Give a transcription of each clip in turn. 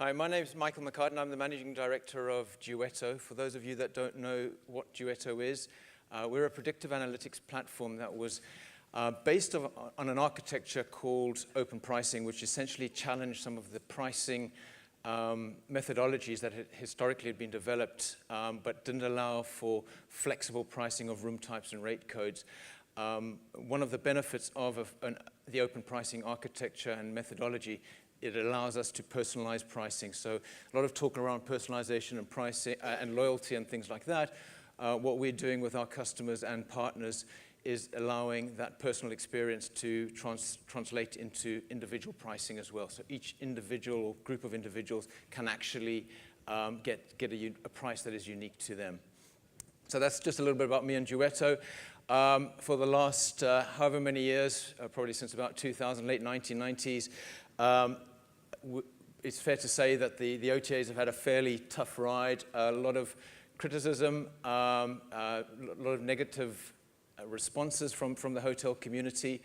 Hi, my name is Michael McCartan. I'm the Managing Director of Duetto. For those of you that don't know what Duetto is, we're a predictive analytics platform that was based on an architecture called open pricing, which essentially challenged some of the pricing methodologies that had historically been developed, but didn't allow for flexible pricing of room types and rate codes. One of the benefits of the open pricing architecture and methodology, it allows us to personalize pricing. So a lot of talk around personalization and pricing and loyalty and things like that. What we're doing with our customers and partners is allowing that personal experience to translate into individual pricing as well. So each individual or group of individuals can actually get a price that is unique to them. So that's just a little bit about me and Duetto. For the last however many years, probably since about 2000, late 1990s, it's fair to say that the OTAs have had a fairly tough ride, a lot of criticism, a lot of negative responses from the hotel community.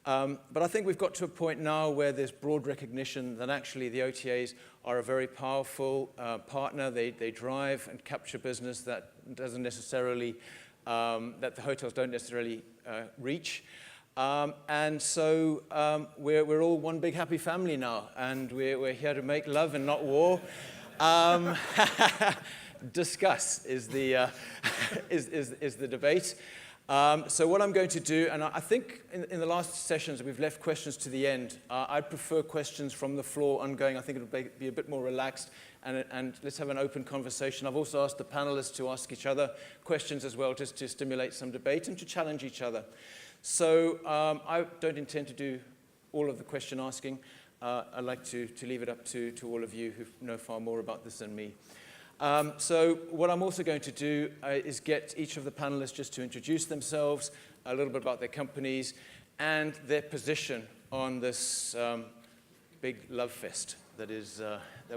But I think we've got to a point now where there's broad recognition that actually the OTAs are a very powerful partner. They drive and capture business that doesn't necessarily, that the hotels don't necessarily reach. And so we're all one big happy family now, and we're here to make love and not war. Discuss is the debate. So what I'm going to do, and I think in the last sessions we've left questions to the end. I'd prefer questions from the floor ongoing. I think it'll be a bit more relaxed, and let's have an open conversation. I've also asked the panelists to ask each other questions as well, just to stimulate some debate and to challenge each other. So I don't intend to do all of the question asking. I'd like to leave it up to all of you who know far more about this than me. So what I'm also going to do is get each of the panelists just to introduce themselves, a little bit about their companies, and their position on this big love fest that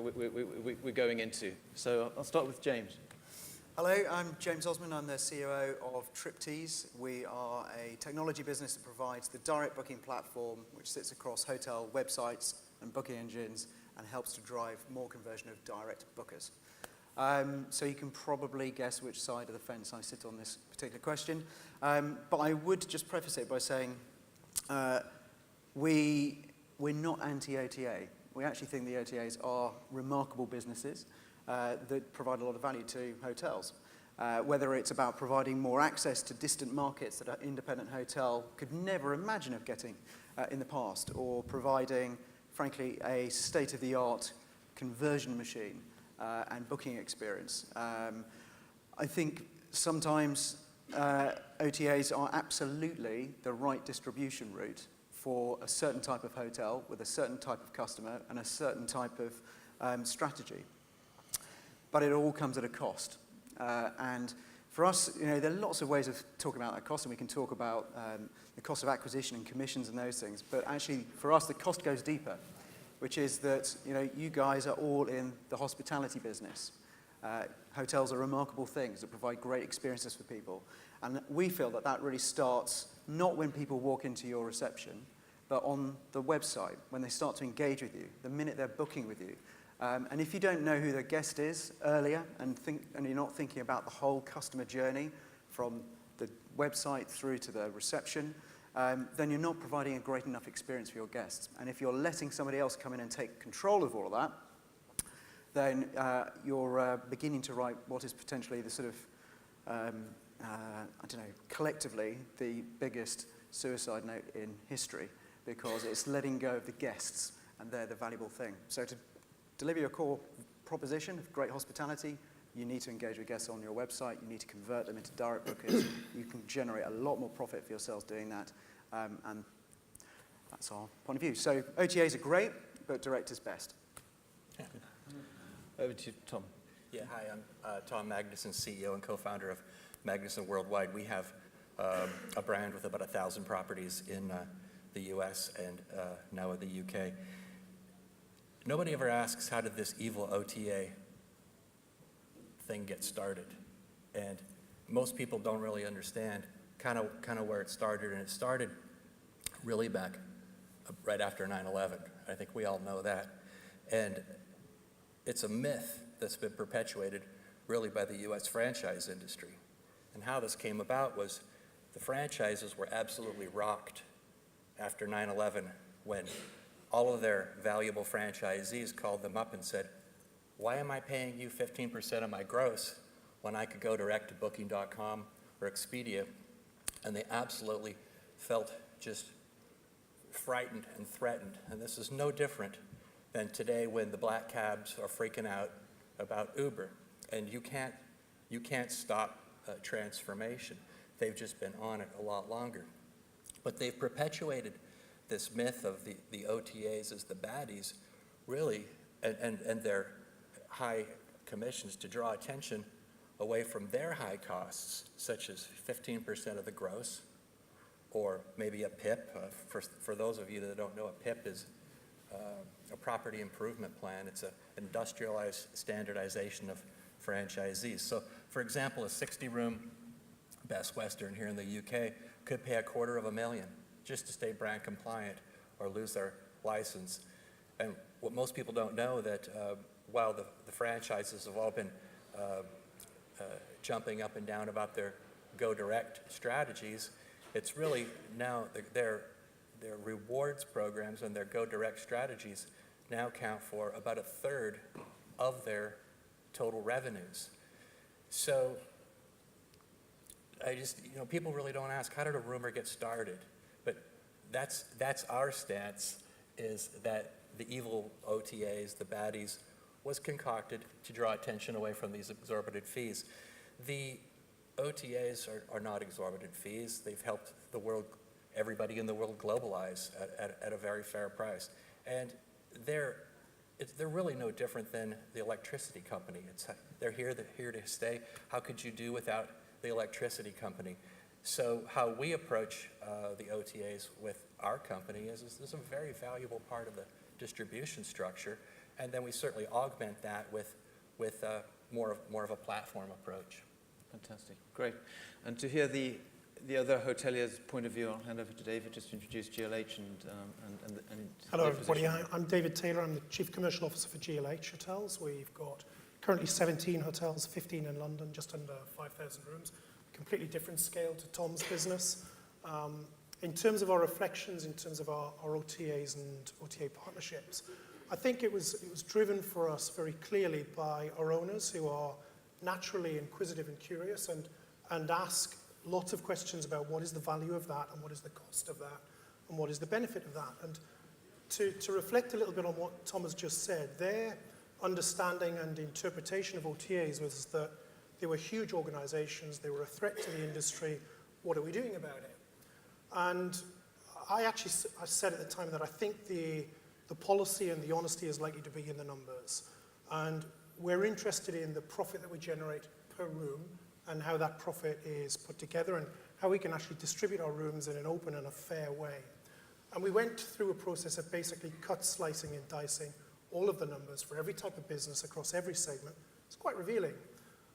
we're going into. So I'll start with James. Hello, I'm James Osmond. I'm the CEO of Triptease. We are a technology business that provides the direct booking platform, which sits across hotel websites and booking engines and helps to drive more conversion of direct bookers. So you can probably guess which side of the fence I sit on this particular question. But I would just preface it by saying we're not anti-OTA. We actually think the OTAs are remarkable businesses that provide a lot of value to hotels. Whether it's about providing more access to distant markets that an independent hotel could never imagine of getting in the past, or providing, frankly, a state-of-the-art conversion machine and booking experience. I think sometimes OTAs are absolutely the right distribution route for a certain type of hotel with a certain type of customer and a certain type of strategy. But it all comes at a cost. And for us, there are lots of ways of talking about that cost, and we can talk about the cost of acquisition and commissions and those things. But actually, for us, the cost goes deeper, which is that you guys are all in the hospitality business. Hotels are remarkable things that provide great experiences for people. And we feel that that really starts not when people walk into your reception, but on the website, when they start to engage with you, the minute they're booking with you. And if you don't know who the guest is earlier and you're not thinking about the whole customer journey from the website through to the reception, then you're not providing a great enough experience for your guests. And if you're letting somebody else come in and take control of all of that, then you're beginning to write what is potentially the sort of, collectively the biggest suicide note in history, because it's letting go of the guests, and they're the valuable thing. So to deliver your core proposition of great hospitality, you need to engage with guests on your website. You need to convert them into direct bookers. You can generate a lot more profit for yourselves doing that. And that's our point of view. So OTAs are great, but direct is best. Yeah. Over to Tom. Yeah, hi, I'm Tom Magnuson, CEO and co-founder of Magnuson Worldwide. We have a brand with about 1,000 properties in the US and now in the UK. Nobody ever asks, how did this evil OTA thing get started? And most people don't really understand kind of where it started. And it started really back right after 9/11. I think we all know that. And it's a myth that's been perpetuated really by the US franchise industry. And how this came about was the franchises were absolutely rocked after 9/11 when all of their valuable franchisees called them up and said, why am I paying you 15% of my gross when I could go direct to Booking.com or Expedia? And they absolutely felt just frightened and threatened. And this is no different than today when the black cabs are freaking out about Uber. And you can't stop transformation. They've just been on it a lot longer. But they've perpetuated this myth of the OTAs as the baddies, really, and their high commissions to draw attention away from their high costs, such as 15% of the gross, or maybe a PIP. For those of you that don't know, a PIP is a property improvement plan. It's an industrialized standardization of franchisees. So, for example, a 60-room Best Western here in the UK could pay $250,000 just to stay brand compliant or lose their license. And what most people don't know that while the franchises have all been jumping up and down about their go direct strategies, it's really now their rewards programs and their go direct strategies now count for about 1/3 of their total revenues. So people really don't ask, how did a rumor get started? But that's our stance, is that the evil OTAs, the baddies, was concocted to draw attention away from these exorbitant fees. The OTAs are not exorbitant fees. They've helped the world, everybody in the world, globalize at a very fair price. And they're really no different than the electricity company. They're here to stay. How could you do without the electricity company? So how we approach the OTAs with our company is a very valuable part of the distribution structure, and then we certainly augment that with more of a platform approach. Fantastic, great. And to hear the other hotelier's point of view, I'll hand over to David just to introduce GLH and Hello everybody, I'm David Taylor. I'm the Chief Commercial Officer for GLH Hotels. We've got currently 17 hotels, 15 in London, just under 5,000 rooms. Completely different scale to Tom's business. In terms of our reflections, in terms of our OTAs and OTA partnerships, I think it was driven for us very clearly by our owners, who are naturally inquisitive and curious and ask lots of questions about what is the value of that and what is the cost of that and what is the benefit of that. And to reflect a little bit on what Tom has just said, their understanding and interpretation of OTAs was that they were huge organizations, they were a threat to the industry, what are we doing about it? And I said at the time that I think the policy and the honesty is likely to be in the numbers. And we're interested in the profit that we generate per room and how that profit is put together and how we can actually distribute our rooms in an open and a fair way. And we went through a process of basically cut, slicing and dicing all of the numbers for every type of business across every segment. It's quite revealing.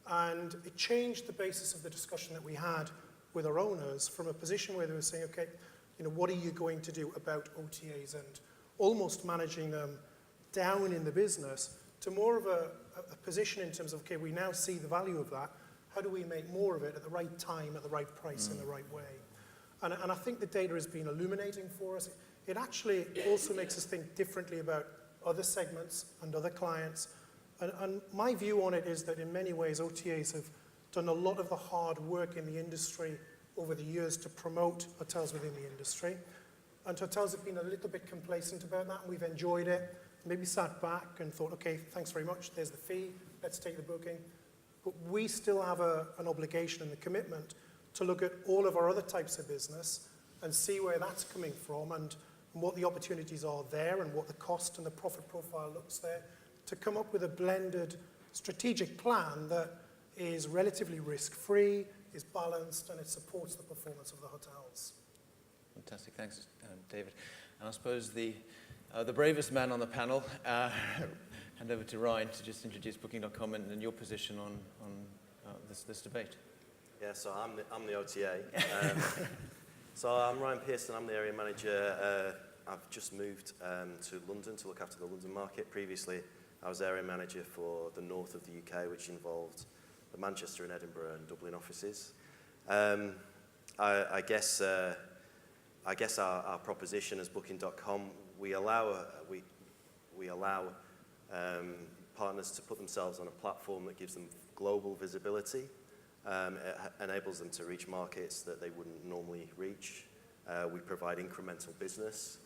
And it changed the basis of the discussion that we had with our owners from a position where they were saying, okay, what are you going to do about OTAs, and almost managing them down in the business to more of a position in terms of, okay, we now see the value of that. How do we make more of it at the right time, at the right price, in the right way? And I think the data has been illuminating for us. It actually also makes us think differently about other segments and other clients. And my view on it is that in many ways, OTAs have done a lot of the hard work in the industry over the years to promote hotels within the industry. And hotels have been a little bit complacent about that, and we've enjoyed it. Maybe sat back and thought, okay, thanks very much, there's the fee, let's take the booking. But we still have an obligation and a commitment to look at all of our other types of business and see where that's coming from and what the opportunities are there and what the cost and the profit profile looks there, to come up with a blended strategic plan that is relatively risk-free, is balanced, and it supports the performance of the hotels. Fantastic, thanks, David. And I suppose the bravest man on the panel, hand over to Ryan to just introduce Booking.com and your position on this debate. Yeah, so I'm the OTA. So I'm Ryan Pearson, I'm the area manager. I've just moved to London to look after the London market. Previously, I was area manager for the north of the UK, which involved the Manchester and Edinburgh and Dublin offices. I guess our proposition as Booking.com, we allow partners to put themselves on a platform that gives them global visibility. It enables them to reach markets that they wouldn't normally reach. We provide incremental business.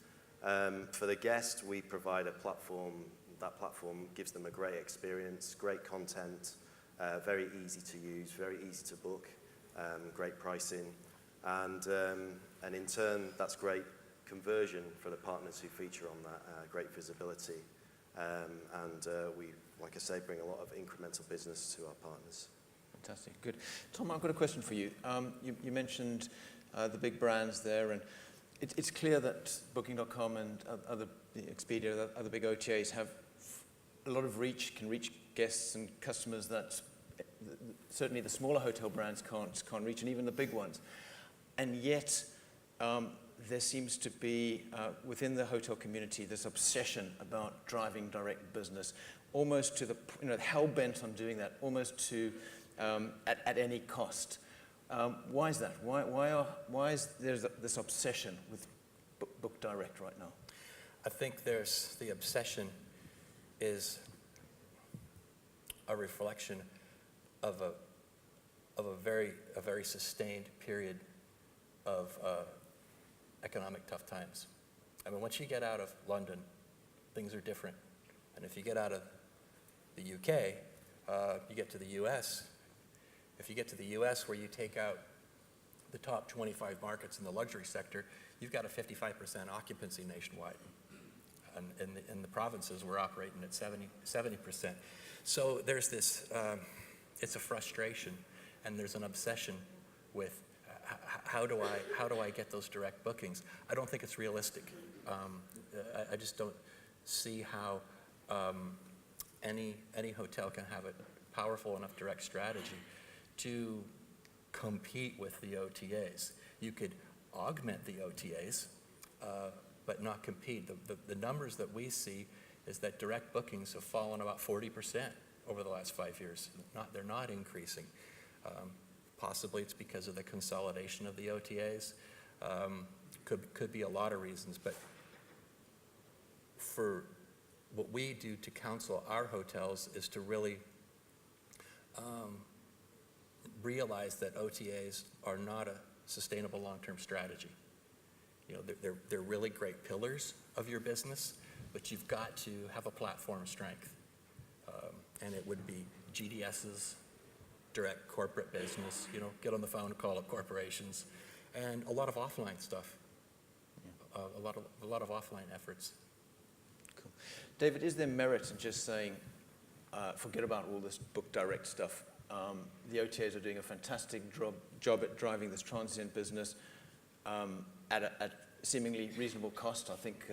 For the guest, we provide a platform. That platform gives them a great experience, great content, very easy to use, very easy to book, great pricing. And in turn, that's great conversion for the partners who feature on that, great visibility. We, like I say, bring a lot of incremental business to our partners. Fantastic, good. Tom, I've got a question for you. You mentioned the big brands there, and it's clear that Booking.com and other Expedia, other big OTAs have a lot of reach, can reach guests and customers that certainly the smaller hotel brands can't reach, and even the big ones. And yet, there seems to be, within the hotel community, this obsession about driving direct business, almost to the, hell-bent on doing that, almost to at any cost. Why is that? Why is there this obsession with Book Direct right now? I think there's the obsession is a reflection of a very sustained period of economic tough times. I mean, once you get out of London, things are different. And if you get out of the UK, you get to the US. If you get to the US, where you take out the top 25 markets in the luxury sector, you've got a 55% occupancy nationwide. And in the provinces, we're operating at 70%. So there's this, it's a frustration, and there's an obsession with how do I get those direct bookings? I don't think it's realistic. I just don't see how any hotel can have a powerful enough direct strategy to compete with the OTAs. You could augment the OTAs, but not compete. The numbers that we see is that direct bookings have fallen about 40% over the last 5 years. They're not increasing. Possibly it's because of the consolidation of the OTAs. Could be a lot of reasons, but for what we do to counsel our hotels is to really realize that OTAs are not a sustainable long-term strategy. You know, they're really great pillars of your business, but you've got to have a platform strength. And it would be GDSs, direct corporate business, get on the phone, call up corporations, and a lot of offline stuff, a lot of offline efforts. Cool. David, is there merit in just saying, forget about all this Book Direct stuff? The OTAs are doing a fantastic job at driving this transient business at a seemingly reasonable cost. I think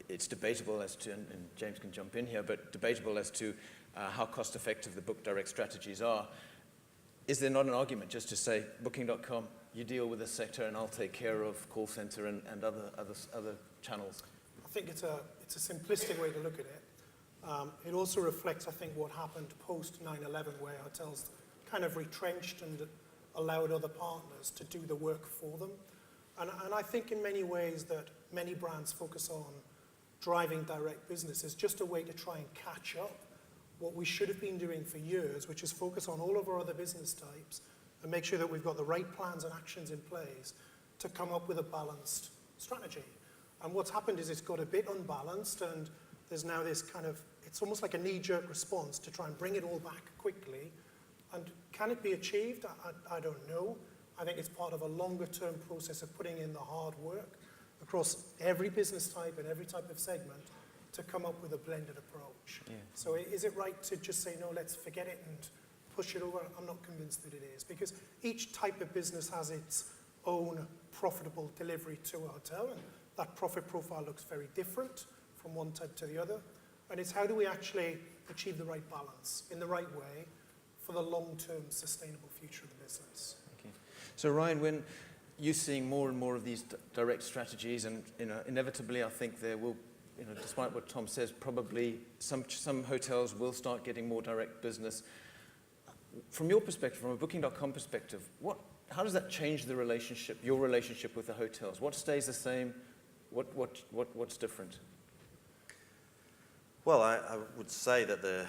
it's debatable as to, and James can jump in here, but debatable as to how cost-effective the Book Direct strategies are. Is there not an argument just to say, Booking.com, you deal with this sector and I'll take care of call center and other channels? I think it's a simplistic way to look at it. It also reflects, I think, what happened post 9/11, where hotels kind of retrenched and allowed other partners to do the work for them. And I think in many ways that many brands focus on driving direct business is just a way to try and catch up what we should have been doing for years, which is focus on all of our other business types and make sure that we've got the right plans and actions in place to come up with a balanced strategy. And what's happened is it's got a bit unbalanced, and there's now this kind of, it's almost like a knee-jerk response to try and bring it all back quickly. And can it be achieved? I don't know. I think it's part of a longer-term process of putting in the hard work across every business type and every type of segment to come up with a blended approach. Yeah. So is it right to just say, no, let's forget it and push it over? I'm not convinced that it is, because each type of business has its own profitable delivery to a hotel, and that profit profile looks very different from one type to the other. And it's how do we actually achieve the right balance in the right way for the long-term sustainable future of the business. Okay. So Ryan, when you're seeing more and more of these direct strategies, and inevitably I think there will despite what Tom says, probably some hotels will start getting more direct business. From your perspective, from a Booking.com perspective, how does that change the relationship, your relationship with the hotels? What stays the same? What's different? Well, I would say that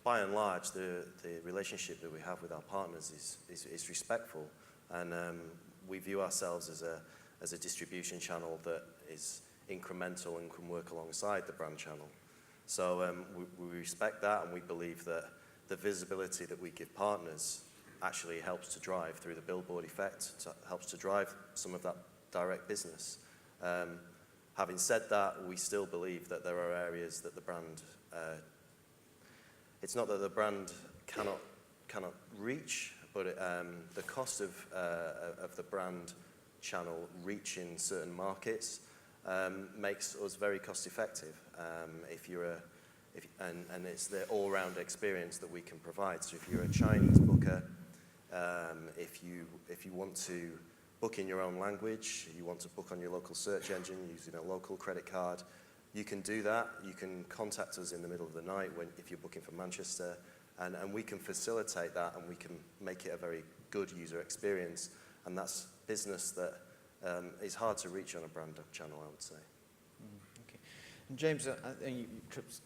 by and large, the relationship that we have with our partners is respectful, and we view ourselves as a distribution channel that is incremental and can work alongside the brand channel. So we respect that, and we believe that the visibility that we give partners actually helps to drive through the billboard effect, helps to drive some of that direct business. Having said that, we still believe that there are areas that the brand, it's not that the brand cannot reach, but the cost of the brand channel reaching certain markets makes us very cost effective. And it's the all-round experience that we can provide. So if you're a Chinese booker, if you want to book in your own language, you want to book on your local search engine using a local credit card, you can do that. You can contact us in the middle of the night if you're booking from Manchester, and we can facilitate that, and we can make it a very good user experience. And that's business that is hard to reach on a brand channel, I would say. Okay. And James, I think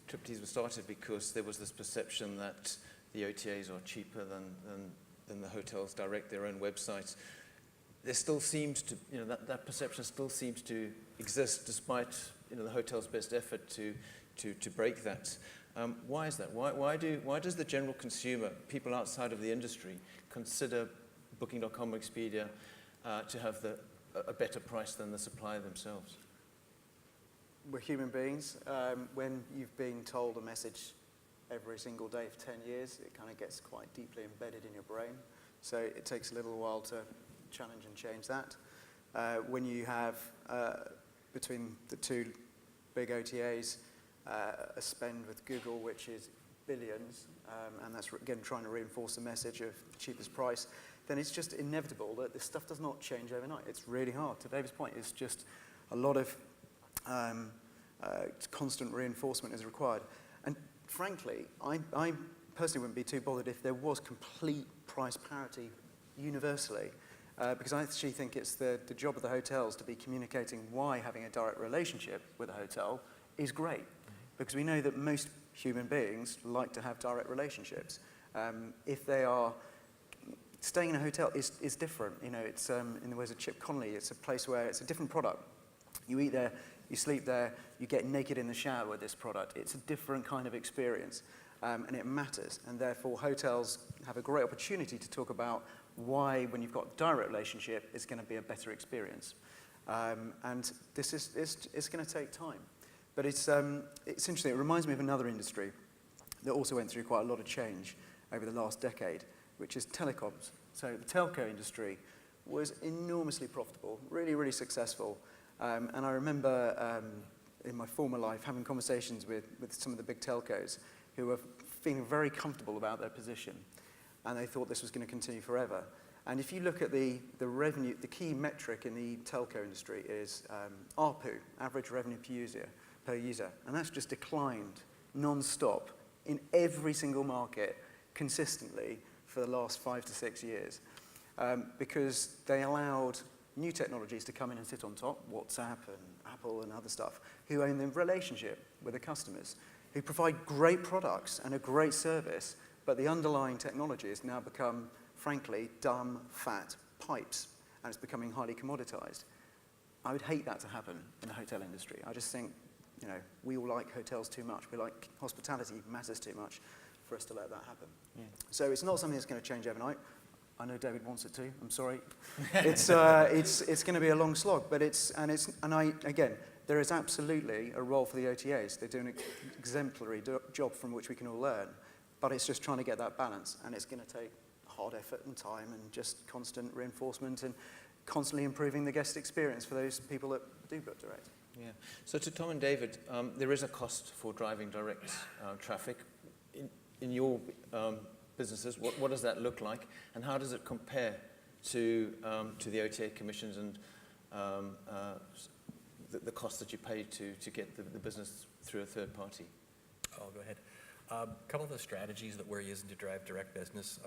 Triptease was started because there was this perception that the OTAs are cheaper than the hotels direct their own websites. There still seems to, that perception still seems to exist despite, the hotel's best effort to break that. Why is that? Why does the general consumer, people outside of the industry, consider Booking.com or Expedia to have a better price than the supplier themselves? We're human beings. When you've been told a message every single day for 10 years, it kind of gets quite deeply embedded in your brain. So it takes a little while to challenge and change that. When you have, between the two big OTAs, a spend with Google, which is billions, and that's, again, trying to reinforce the message of the cheapest price, then it's just inevitable that this stuff does not change overnight. It's really hard. To David's point, it's just a lot of constant reinforcement is required. And frankly, I personally wouldn't be too bothered if there was complete price parity universally, because I actually think it's the job of the hotels to be communicating why having a direct relationship with a hotel is great, because we know that most human beings like to have direct relationships. If they are staying in a hotel is different. It's in the words of Chip Connolly, it's a place where it's a different product. You eat there, you sleep there, you get naked in the shower with this product. It's a different kind of experience, and it matters. And therefore, hotels have a great opportunity to talk about why, when you've got a direct relationship, it's going to be a better experience. And this it's going to take time. But it's interesting. It reminds me of another industry that also went through quite a lot of change over the last decade, which is telecoms. So the telco industry was enormously profitable, really, really successful. And I remember in my former life having conversations with some of the big telcos who were feeling very comfortable about their position, and they thought this was going to continue forever. And if you look at the revenue, the key metric in the telco industry is ARPU, average revenue per user, and that's just declined non-stop in every single market consistently for the last 5 to 6 years, because they allowed new technologies to come in and sit on top, WhatsApp and Apple and other stuff, who own the relationship with the customers, who provide great products and a great service, but the underlying technology has now become, frankly, dumb, fat pipes, and it's becoming highly commoditized. I would hate that to happen in the hotel industry. I just think, we all like hotels too much. We like hospitality matters too much for us to let that happen. Yeah. So it's not something that's going to change overnight. I know David wants it to. I'm sorry. It's going to be a long slog, but again, there is absolutely a role for the OTAs. They're doing an exemplary job from which we can all learn, but it's just trying to get that balance, and it's going to take hard effort and time and just constant reinforcement and constantly improving the guest experience for those people that do book direct. Yeah. So to Tom and David, there is a cost for driving direct traffic. In your businesses, what does that look like, and how does it compare to the OTA commissions and the cost that you pay to get the business through a third party? I'll go ahead. A couple of the strategies that we're using to drive direct business.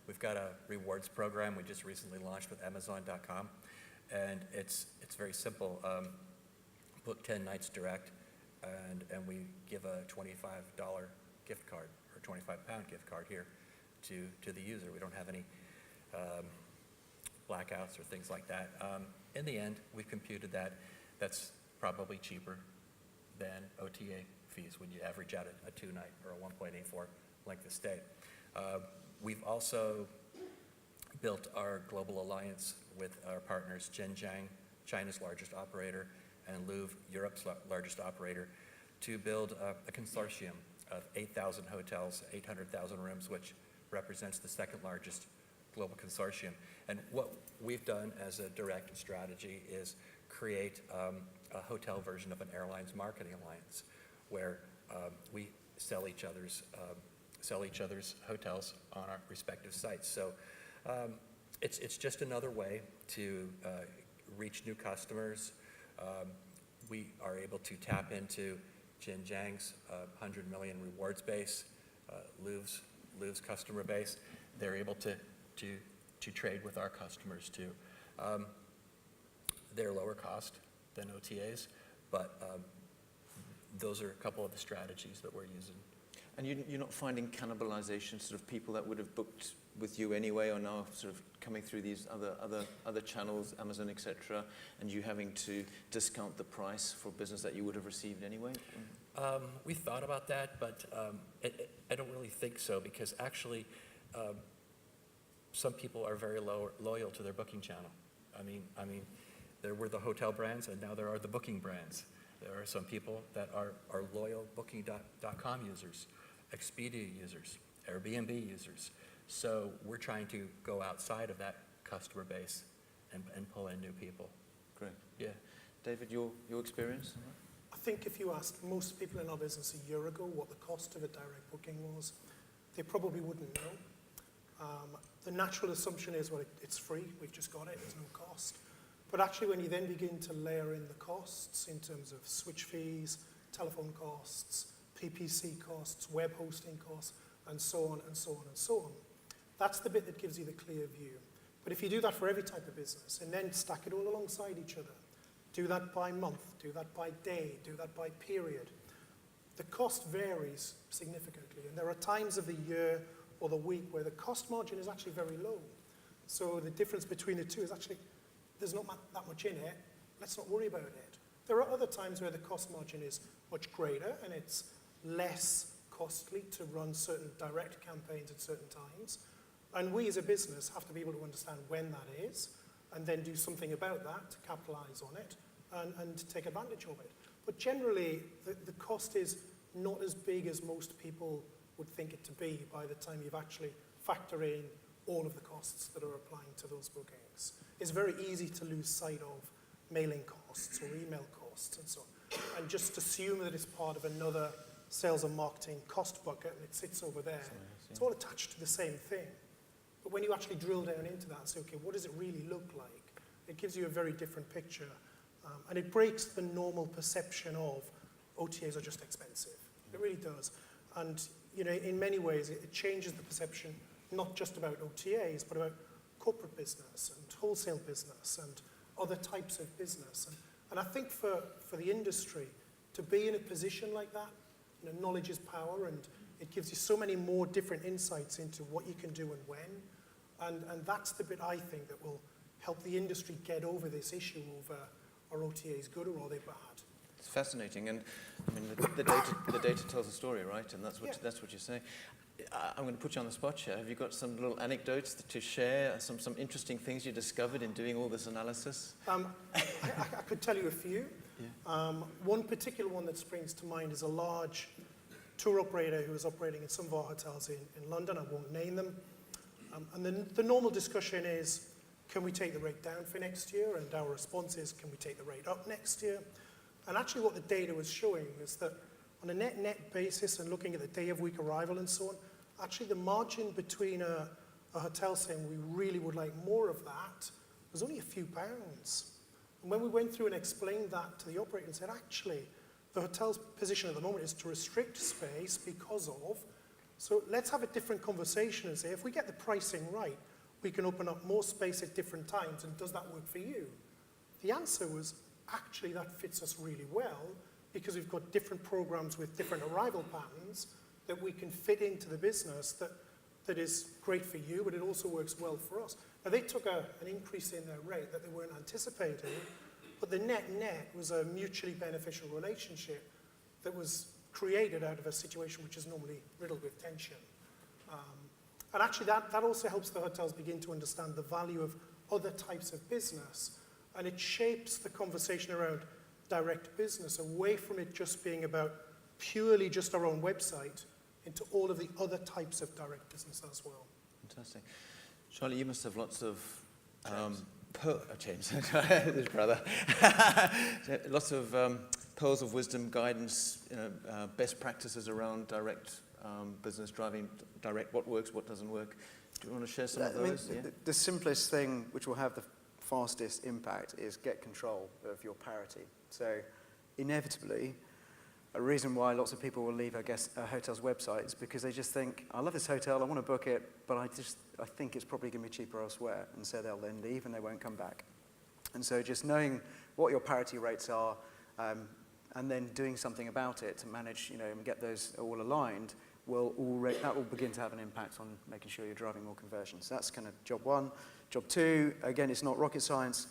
We've got a rewards program we just recently launched with Amazon.com, and it's very simple. Book 10 nights direct, and we give a $25 gift card or £25 gift card here to the user. We don't have any blackouts or things like that. In the end, we've computed that that's probably cheaper than OTA fees when you average out a 2-night or a 1.84 length of stay. We've also built our global alliance with our partners, Zhenjiang, China's largest operator, and Louvre, Europe's largest operator, to build a consortium of 8,000 hotels, 800,000 rooms, which represents the second largest global consortium. And what we've done as a direct strategy is create a hotel version of an airlines marketing alliance, where we sell each other's hotels on our respective sites. So it's just another way to reach new customers. We are able to tap into Zhenjiang's 100 million rewards base, Louvre's customer base. They're able to trade with our customers too. They're lower cost than OTAs, but those are a couple of the strategies that we're using. And you're not finding cannibalization, sort of people that would have booked with you anyway are now sort of coming through these other channels, Amazon, etc., and you having to discount the price for business that you would have received anyway? We thought about that, but I don't really think so, because actually some people are very loyal to their booking channel. I mean, there were the hotel brands, and now there are the booking brands. There are some people that are loyal Booking.com users, Expedia users, Airbnb users. So we're trying to go outside of that customer base and pull in new people. Great. Yeah. David, your experience? I think if you asked most people in our business a year ago what the cost of a direct booking was, they probably wouldn't know. The natural assumption is, well, it's free, we've just got it, there's no cost. But actually, when you then begin to layer in the costs in terms of switch fees, telephone costs, PPC costs, web hosting costs, and so on and so on and so on, that's the bit that gives you the clear view. But if you do that for every type of business and then stack it all alongside each other, do that by month, do that by day, do that by period, the cost varies significantly. And there are times of the year or the week where the cost margin is actually very low. So the difference between the two is actually, there's not that much in it, let's not worry about it. There are other times where the cost margin is much greater and it's less costly to run certain direct campaigns at certain times. And we as a business have to be able to understand when that is and then do something about that to capitalize on it and take advantage of it. But generally, the cost is not as big as most people would think it to be by the time you've actually factored in all of the costs that are applying to those bookings. It's very easy to lose sight of mailing costs or email costs and so on, and just assume that it's part of another sales and marketing cost bucket and it sits over there. It's all attached to the same thing. But when you actually drill down into that and say, okay, what does it really look like? It gives you a very different picture. And it breaks the normal perception of OTAs are just expensive. It really does. And you know, in many ways, it changes the perception, not just about OTAs, but about corporate business and wholesale business and other types of business. And I think for the industry to be in a position like that, you know, knowledge is power, and it gives you so many more different insights into what you can do and when. And that's the bit I think that will help the industry get over this issue of are OTAs good or are they bad? It's fascinating, and I mean the data tells a story, right? And that's what you're saying. I'm going to put you on the spot here. Have you got some little anecdotes to share? Some interesting things you discovered in doing all this analysis? I could tell you a few. Yeah. One particular one that springs to mind is a large tour operator who is operating in some of our hotels in London. I won't name them. And the normal discussion is, can we take the rate down for next year? And our response is, can we take the rate up next year? And actually what the data was showing is that on a net basis and looking at the day of week arrival and so on, actually the margin between a hotel saying we really would like more of that was only a few pounds. And when we went through and explained that to the operator and said, actually, the hotel's position at the moment is to restrict space because of, so let's have a different conversation and say, if we get the pricing right, we can open up more space at different times, and does that work for you? The answer was, actually, that fits us really well, because we've got different programs with different arrival patterns that we can fit into the business that is great for you, but it also works well for us. Now, they took an increase in their rate that they weren't anticipating, but the net was a mutually beneficial relationship that was created out of a situation which is normally riddled with tension. And actually, that also helps the hotels begin to understand the value of other types of business, and it shapes the conversation around direct business away from it just being about purely just our own website into all of the other types of direct business as well. Fantastic. Charlie, you must have lots of James, his brother. Lots of pearls of wisdom, guidance, best practices around direct business, driving direct, what works, what doesn't work. Do you want to share some of those? The simplest thing which will have the fastest impact is get control of your parity. So inevitably, a reason why lots of people will leave, I guess, a hotel's website is because they just think, I love this hotel, I want to book it, but I think it's probably going to be cheaper elsewhere. And so they'll then leave and they won't come back. And so just knowing what your parity rates are and then doing something about it to manage, and get those all aligned, that will begin to have an impact on making sure you're driving more conversions. So that's kind of job one. Job two, again, it's not rocket science.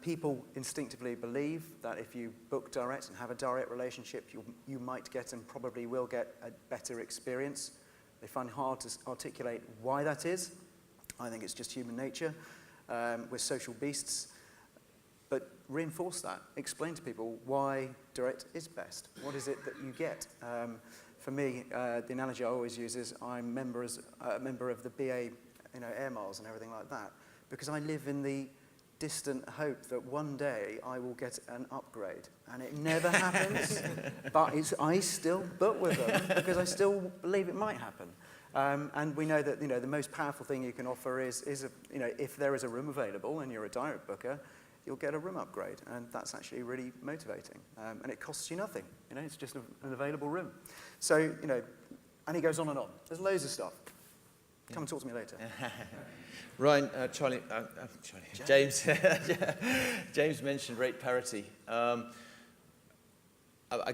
People instinctively believe that if you book direct and have a direct relationship, you might get and probably will get a better experience. They find it hard to articulate why that is. I think it's just human nature. We're social beasts. But reinforce that. Explain to people why direct is best. What is it that you get? For me, the analogy I always use is I'm a member of the BA Air Miles and everything like that, because I live in the distant hope that one day I will get an upgrade. And it never happens, but I still book with them because I still believe it might happen. And we know that the most powerful thing you can offer is if there is a room available and you're a direct booker, you'll get a room upgrade, and that's actually really motivating. And it costs you nothing. It's just an available room. So and he goes on and on. There's loads of stuff. Come and talk to me later. Ryan, James. James mentioned rate parity. I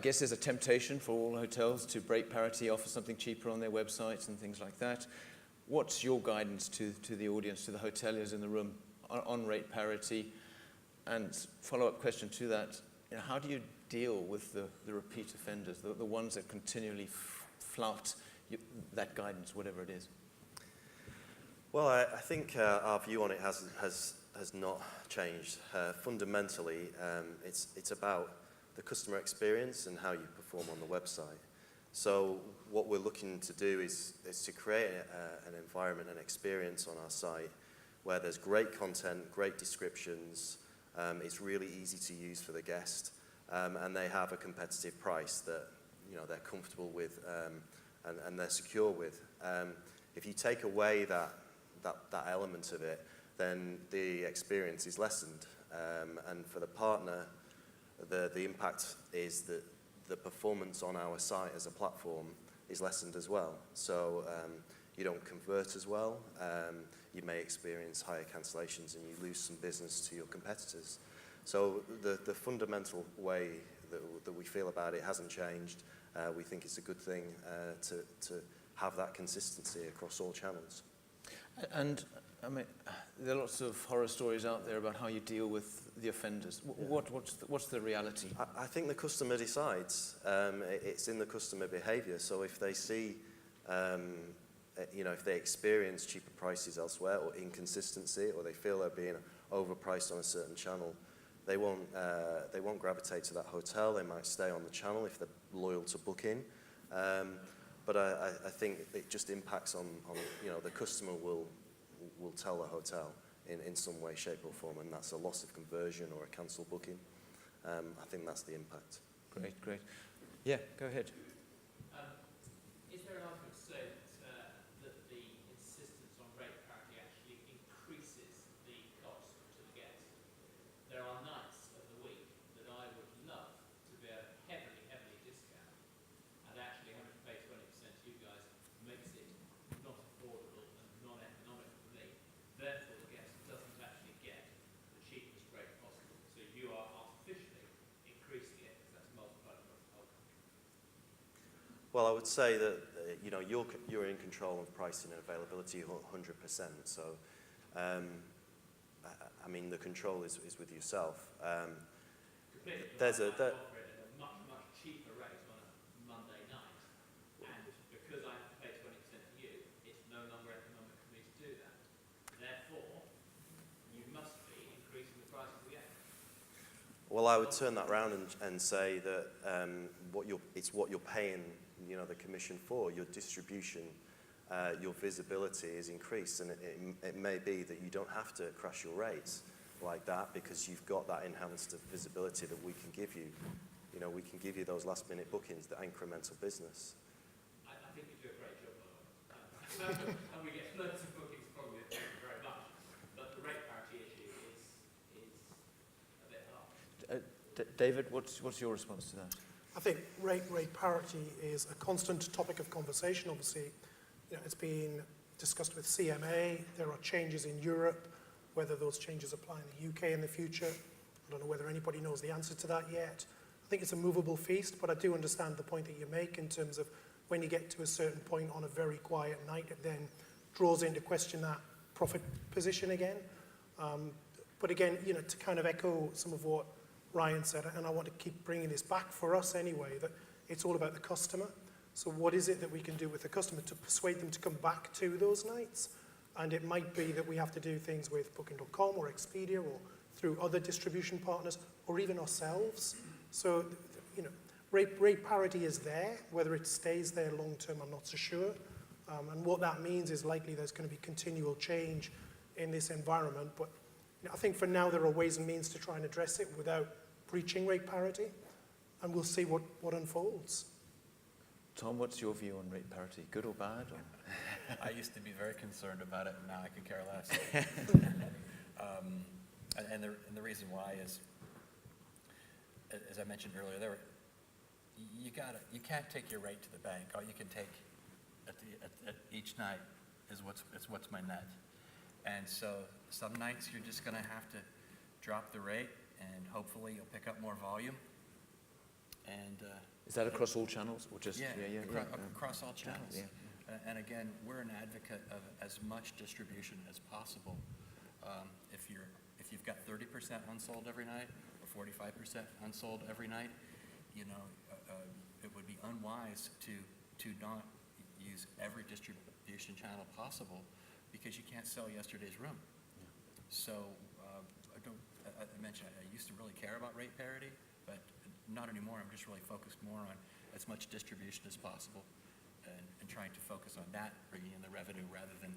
guess there's a temptation for all hotels to rate parity, offer something cheaper on their websites and things like that. What's your guidance to the audience, to the hoteliers in the room on rate parity? And follow-up question to that, how do you deal with the repeat offenders, the ones that continually flout that guidance, whatever it is? Well, I think our view on it has not changed. Fundamentally, it's about the customer experience and how you perform on the website. So what we're looking to do is to create an environment and experience on our site where there's great content, great descriptions, it's really easy to use for the guest, and they have a competitive price that they're comfortable with and they're secure with. If you take away that element of it, then the experience is lessened, and for the partner, the impact is that the performance on our site as a platform is lessened as well. So you don't convert as well. You may experience higher cancellations and you lose some business to your competitors. So the fundamental way that we feel about it hasn't changed. We think it's a good thing to have that consistency across all channels. And I mean, there are lots of horror stories out there about how you deal with the offenders. What's the reality? I think the customer decides. It's in the customer behaviour. So if they see if they experience cheaper prices elsewhere or inconsistency, or they feel they're being overpriced on a certain channel, they won't gravitate to that hotel. They might stay on the channel if they're loyal to Booking. But I think it just impacts on the customer will tell the hotel in some way, shape or form, and that's a loss of conversion or a cancelled booking. I think that's the impact. Great. Yeah, go ahead. Is there an argument to say that the insistence on rate parity actually increases the cost to the guest? There are nights Well, I would say that you're in control of pricing and availability 100%. So, I mean, the control is with yourself. Completely. There's I a offer it at a much, much cheaper rate on a Monday night, and because I have to pay 20% to you, it's no longer economic for me to do that. Therefore, you must be increasing the price of the app. Well, I would turn that around and say that it's what you're paying, the commission for. Your distribution, your visibility is increased, and it may be that you don't have to crash your rates like that because you've got that enhanced visibility that we can give you. We can give you those last-minute bookings, the incremental business. I think you do a great job, by the way. And we get loads of bookings from you, thank you very much. But the rate parity issue is a bit hard. David, what's your response to that? I think rate parity is a constant topic of conversation. Obviously, it's been discussed with CMA. There are changes in Europe. Whether those changes apply in the UK in the future, I don't know whether anybody knows the answer to that yet. I think it's a movable feast, but I do understand the point that you make in terms of when you get to a certain point on a very quiet night, it then draws into question that profit position again. But again, to kind of echo some of what Ryan said, and I want to keep bringing this back for us anyway, that it's all about the customer. So what is it that we can do with the customer to persuade them to come back to those nights? And it might be that we have to do things with Booking.com or Expedia or through other distribution partners or even ourselves. So, rate parity is there. Whether it stays there long term, I'm not so sure. And what that means is likely there's going to be continual change in this environment. But I think for now there are ways and means to try and address it without breaching rate parity. And we'll see what unfolds. Tom, what's your view on rate parity? Good or bad? Or? I used to be very concerned about it, and now I could care less. And the reason why is, as I mentioned earlier, you can't take your rate to the bank. All you can take at each night is what's my net. And so some nights you're just going to have to drop the rate, and hopefully you'll pick up more volume. And is that across all channels, or just across all channels? Yeah. And again, we're an advocate of as much distribution as possible. If you've got 30% unsold every night or 45% unsold every night, it would be unwise to not use every distribution channel possible because you can't sell yesterday's room. Yeah. So I mentioned I used to really care about rate parity, but not anymore. I'm just really focused more on as much distribution as possible and trying to focus on that, bringing in the revenue rather than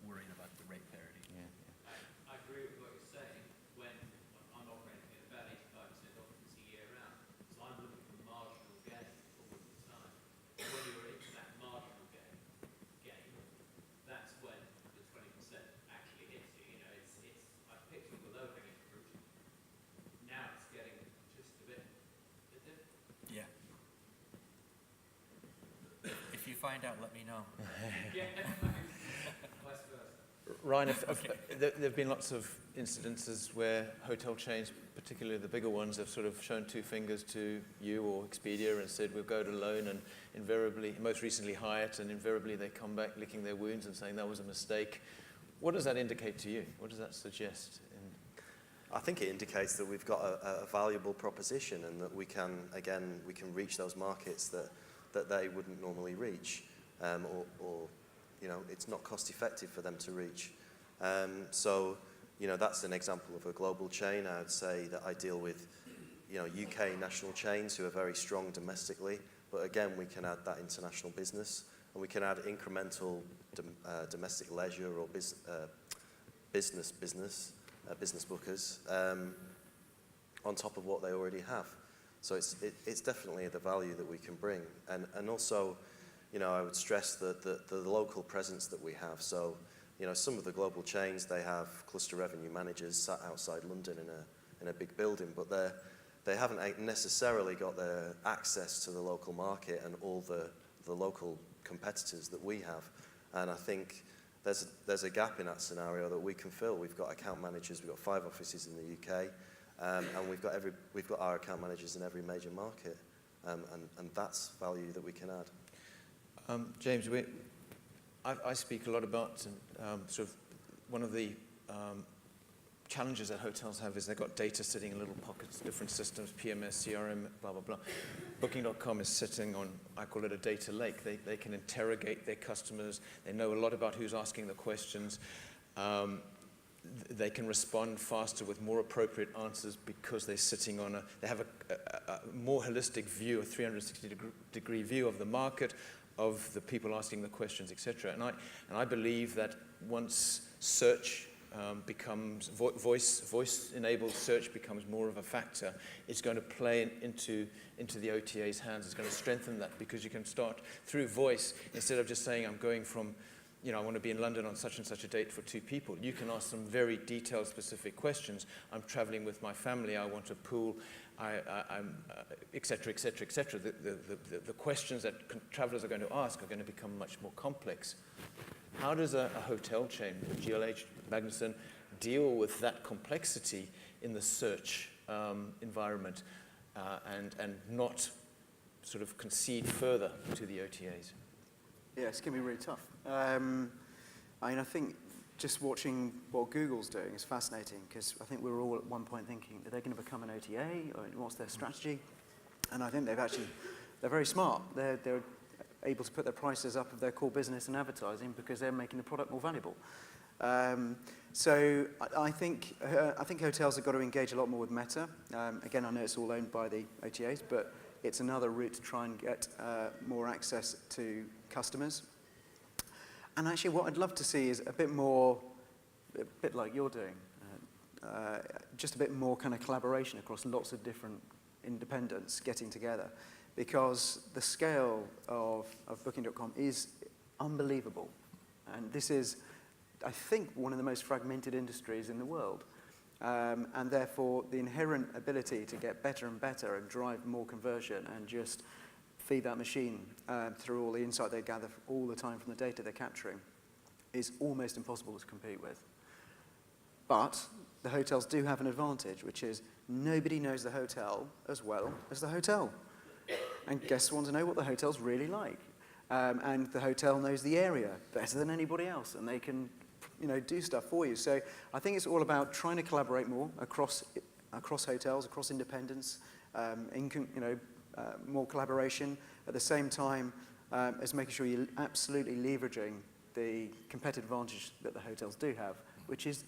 worrying about the rate parity. Yeah. I agree with what you're saying when I'm operating at about 85% occupancy year round. So I'm looking for marginal gain all the time. When you're into that marginal gain, that's when the 20% actually hits you. I've picked up the low hanging fruit. Now it's getting just a bit different. Yeah. If you find out, let me know. Yeah, vice versa. Ryan, there have been lots of incidences where hotel chains, particularly the bigger ones, have sort of shown two fingers to you or Expedia and said, we'll go it alone, and invariably, most recently Hyatt, and invariably they come back licking their wounds and saying that was a mistake. What does that indicate to you? What does that suggest? I think it indicates that we've got a valuable proposition and that we can reach those markets that they wouldn't normally reach, or it's not cost effective for them to reach. So that's an example of a global chain. I would say that I deal with UK national chains who are very strong domestically, but again we can add that international business, and we can add incremental domestic leisure or business bookers on top of what they already have. So it's definitely the value that we can bring, and also, I would stress that the local presence that we have. So, some of the global chains, they have cluster revenue managers sat outside London in a big building, but they haven't necessarily got the access to the local market and all the local competitors that we have. And I think there's a gap in that scenario that we can fill. We've got account managers. We've got 5 offices in the UK. And we've got our account managers in every major market, and that's value that we can add. James, I speak a lot about sort of one of the challenges that hotels have is they've got data sitting in little pockets, different systems, PMS, CRM, blah, blah, blah. Booking.com is sitting on, I call it a data lake. They can interrogate their customers. They know a lot about who's asking the questions. They can respond faster with more appropriate answers because they're sitting on they have a more holistic view, a 360-degree view of the market, of the people asking the questions, etc. And I believe that once search becomes voice-enabled search becomes more of a factor, it's going to play into the OTA's hands. It's going to strengthen that because you can start through voice instead of just saying I'm going from, I want to be in London on such and such a date for 2 people. You can ask some very detailed, specific questions. I'm traveling with my family. I want a pool. I'm et cetera, et cetera, et cetera. The questions that travelers are going to ask are going to become much more complex. How does a hotel chain, GLH, Magnuson, deal with that complexity in the search environment and not sort of concede further to the OTAs? Yeah, it's going to be really tough. I think just watching what Google's doing is fascinating because I think we were all at one point thinking, are they going to become an OTA or what's their strategy? And I think they're very smart. They're able to put their prices up of their core business and advertising because they're making the product more valuable. So I think hotels have got to engage a lot more with Meta. Again, I know it's all owned by the OTAs, but it's another route to try and get more access to customers. And actually what I'd love to see is a bit like you're doing, just a bit more kind of collaboration across lots of different independents getting together. Because the scale of Booking.com is unbelievable. And this is, I think, one of the most fragmented industries in the world. And therefore, the inherent ability to get better and better and drive more conversion and just feed that machine through all the insight they gather all the time from the data they're capturing is almost impossible to compete with. But the hotels do have an advantage, which is nobody knows the hotel as well as the hotel. And guests want to know what the hotel's really like. And the hotel knows the area better than anybody else, and they can do stuff for you. So I think it's all about trying to collaborate more across hotels, across independents, more collaboration at the same time as making sure you're absolutely leveraging the competitive advantage that the hotels do have, which is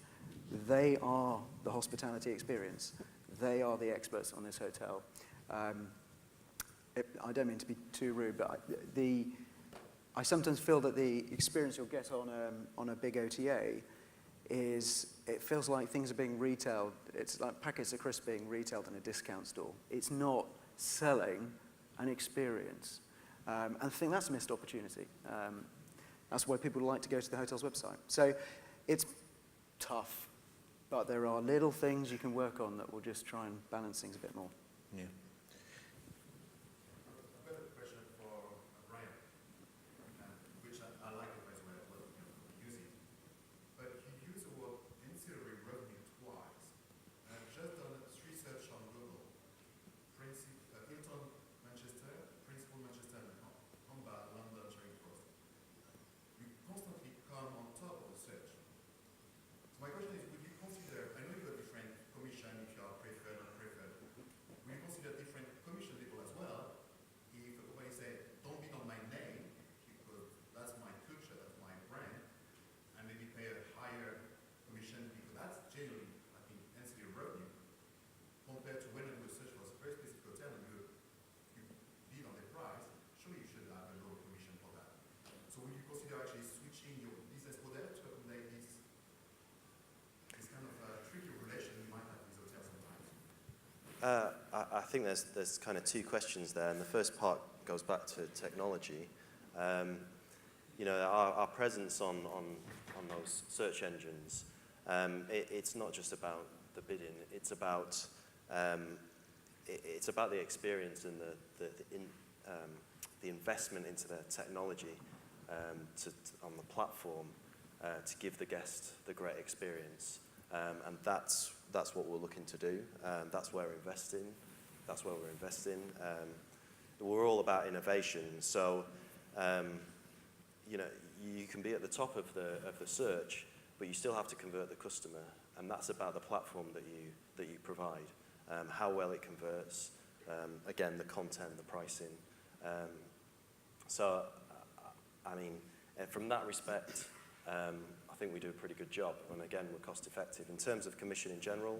they are the hospitality experience. They are the experts on this hotel. I don't mean to be too rude, but I sometimes feel that the experience you'll get on a big OTA is, it feels like things are being retailed. It's like packets of crisps being retailed in a discount store. It's not selling an experience. And I think that's a missed opportunity. That's why people like to go to the hotel's website. So it's tough, but there are little things you can work on that will just try and balance things a bit more. Yeah. I think there's kind of 2 questions there, and the first part goes back to technology. Our presence on those search engines, it's not just about the bidding. It's about the experience and the investment into the technology on the platform to give the guest the great experience. And that's what we're looking to do. That's where we're investing. We're all about innovation. So you know, you can be at the top of the search, but you still have to convert the customer, and that's about the platform that you provide, how well it converts, again, the content, the pricing. So, I mean, from that respect, I think we do a pretty good job, and again, we're cost effective. In terms of commission in general,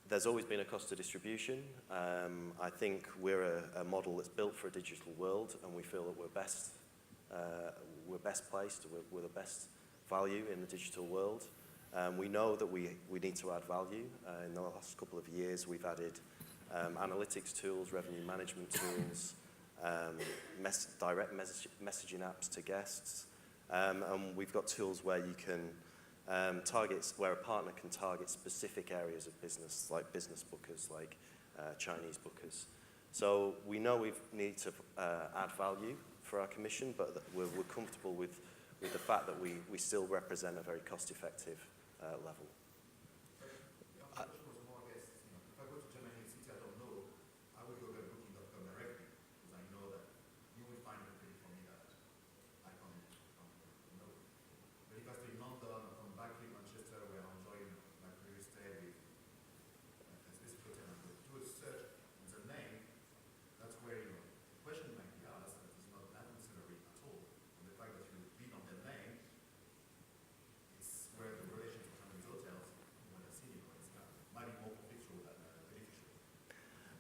there's always been a cost of distribution. I think we're a model that's built for a digital world, and we feel that we're best placed, we're the best value in the digital world. We know that we need to add value. In the last couple of years, we've added analytics tools, revenue management tools, direct messaging apps to guests, and we've got tools where you can where a partner can target specific areas of business, like business bookers, like Chinese bookers. So we know we need to add value for our commission, but we're comfortable with the fact that we still represent a very cost-effective level. My question was more, I guess, if I go to Germany, a city I don't know, I will go to Booking.com directly, because I know that you will find a place for me that I can't know. But if I stay in London or come back in Manchester, where I'm enjoying my previous stay with a specific hotel, and do a search in the name, that's where, the question might be asked that is not that necessary at all. And the fact that you bid on their name, it's where the relations between these hotels, what I see, it's might be more beneficial than beneficial.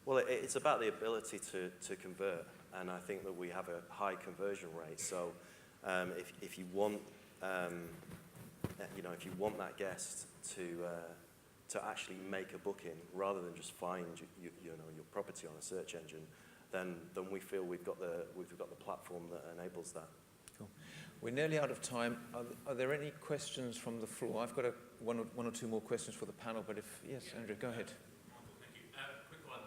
Well, it's about the ability to convert, and I think that we have a high conversion rate. So, if you want, if you want that guest to actually make a booking rather than just find your property on a search engine, then we feel we've got the platform that enables that. Cool. We're nearly out of time. Are there any questions from the floor? I've got one or two more questions for the panel, but yes, Andrew, go ahead. Wonderful, thank you. Quick one.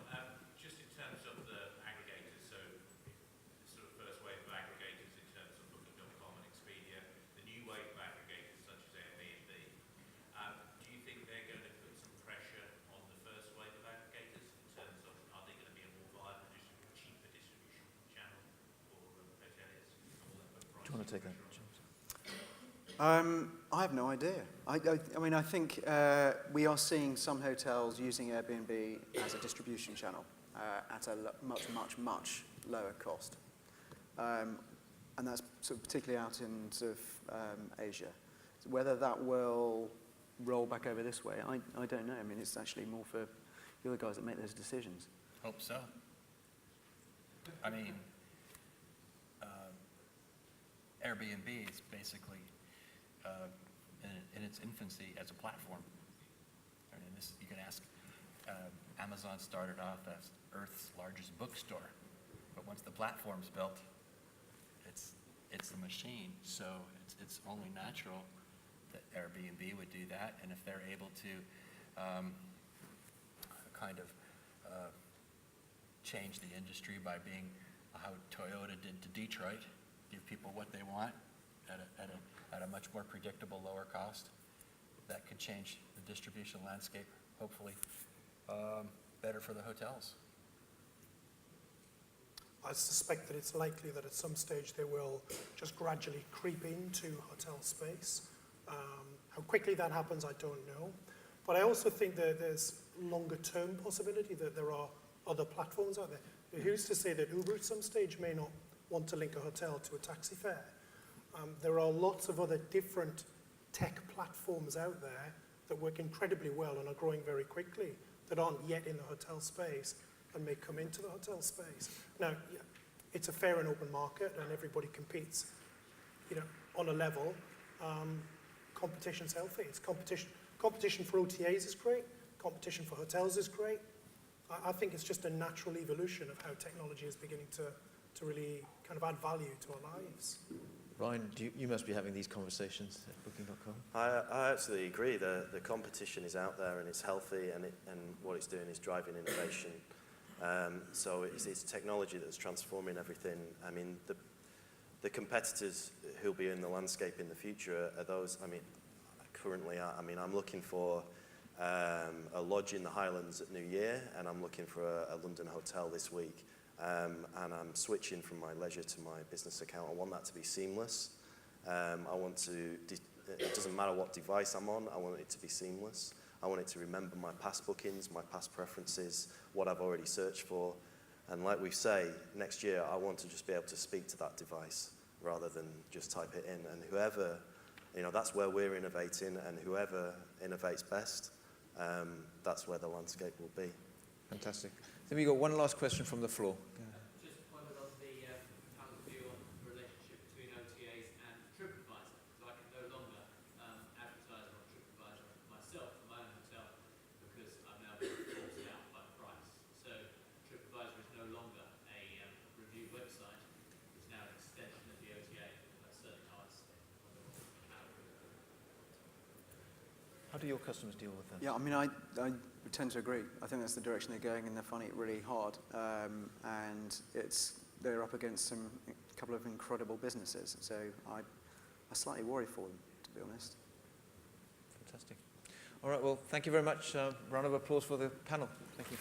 Just in terms of the aggregators, so the sort of first wave of aggregators in terms of Booking.com and Expedia, the new wave of aggregators such as Airbnb, do you think they're going to put some pressure on the first wave of aggregators in terms of, are they going to be a more viable, cheaper distribution channel for hoteliers? Do you want to take that, James? I have no idea. I mean, I think we are seeing some hotels using Airbnb as a distribution channel at a much lower cost. And that's sort of particularly out in sort of Asia. So whether that will roll back over this way, I don't know. I mean, it's actually more for the other guys that make those decisions. Hope so. I mean, Airbnb is basically in its infancy as a platform. I mean, you can ask, Amazon started off as Earth's largest bookstore, but once the platform's built, it's the machine. So it's only natural that Airbnb would do that, and if they're able to change the industry by being how Toyota did to Detroit, give people what they want at a much more predictable, lower cost, that could change the distribution landscape, hopefully better for the hotels. I suspect that it's likely that at some stage they will just gradually creep into hotel space. How quickly that happens, I don't know. But I also think that there's longer term possibility that there are other platforms out there. Who's to say that Uber at some stage may not want to link a hotel to a taxi fare? There are lots of other different tech platforms out there that work incredibly well and are growing very quickly that aren't yet in the hotel space and may come into the hotel space. Now, yeah, it's a fair and open market and everybody competes, on a level. Competition's healthy. It's competition for OTAs is great. Competition for hotels is great. I think it's just a natural evolution of how technology is beginning to really kind of add value to our lives. Ryan, you must be having these conversations at Booking.com. I absolutely agree. The competition is out there and it's healthy, and what it's doing is driving innovation. So it's technology that's transforming everything. I mean, the competitors who'll be in the landscape in the future are those. I mean, currently, I'm looking for a lodge in the Highlands at New Year, and I'm looking for a London hotel this week. and I'm switching from my leisure to my business account. I want that to be seamless. I want to, it doesn't matter what device I'm on, I want it to be seamless. I want it to remember my past bookings, my past preferences, what I've already searched for. And like we say, next year I want to just be able to speak to that device rather than just type it in. And whoever, that's where we're innovating, and whoever innovates best, that's where the landscape will be. Fantastic. Then we've got one last question from the floor. Just wondered on the panel's view on the relationship between OTAs and TripAdvisor. So I can no longer advertise on TripAdvisor myself for my own hotel because I'm now being forced out by price. So TripAdvisor is no longer a review website. It's now an extension of the OTA. That's certainly how it's. How do your customers deal with that? Yeah, I mean, I would tend to agree. I think that's the direction they're going, and they're finding it really hard. And they're up against a couple of incredible businesses. So I slightly worry for them, to be honest. Fantastic. All right, well, thank you very much. Round of applause for the panel. Thank you.